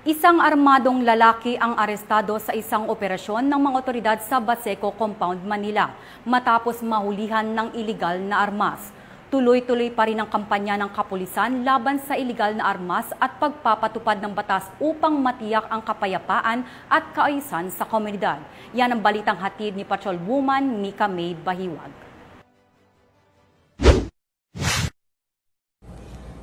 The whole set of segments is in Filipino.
Isang armadong lalaki ang arestado sa isang operasyon ng mga otoridad sa Baseco Compound, Manila matapos mahulihan ng iligal na armas. Tuloy-tuloy pa rin ang kampanya ng kapulisan laban sa iligal na armas at pagpapatupad ng batas upang matiyak ang kapayapaan at kaayusan sa komunidad. Yan ang balitang hatid ni Patrolwoman Mika May Bahiwag.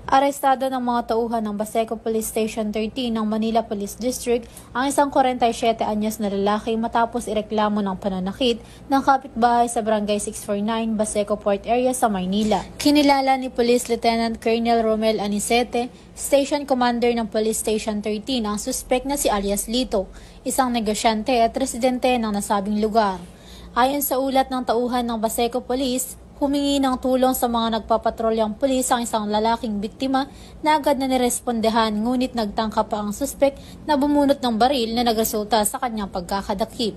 Arestado ng mga tauhan ng Baseco Police Station 13 ng Manila Police District ang isang 47 anyos na lalaki matapos ireklamo ng pananakit ng kapitbahay sa Barangay 649, Baseco Port Area sa Maynila. Kinilala ni Police Lieutenant Colonel Romel Anicete, Station Commander ng Police Station 13, ang suspect na si alias Lito, isang negosyante at residente ng nasabing lugar. Ayon sa ulat ng tauhan ng Baseco Police, humingi ng tulong sa mga nagpapatrolyang pulis ang isang lalaking biktima na agad na nirespondehan, ngunit nagtangka pa ang suspek na bumunot ng baril na nagresulta sa kanyang pagkakadakip.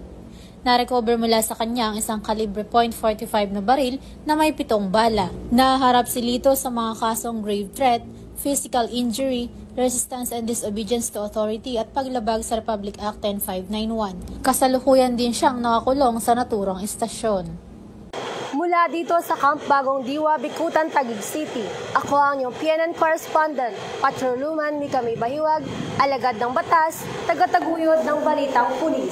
Narecover mula sa kanya ang isang kalibre .45 na baril na may 7 bala. Naharap si Lito sa mga kasong grave threat, physical injury, resistance and disobedience to authority at paglabag sa Republic Act 10591. Kasalukuyan din siyang nakakulong sa naturang istasyon. Mula dito sa Camp Bagong Diwa, Bicutan, Taguig City, ako ang inyong PNN correspondent, Patrolwoman Mika May Bahiwag, alagad ng batas, tagataguyod ng balitang pulis.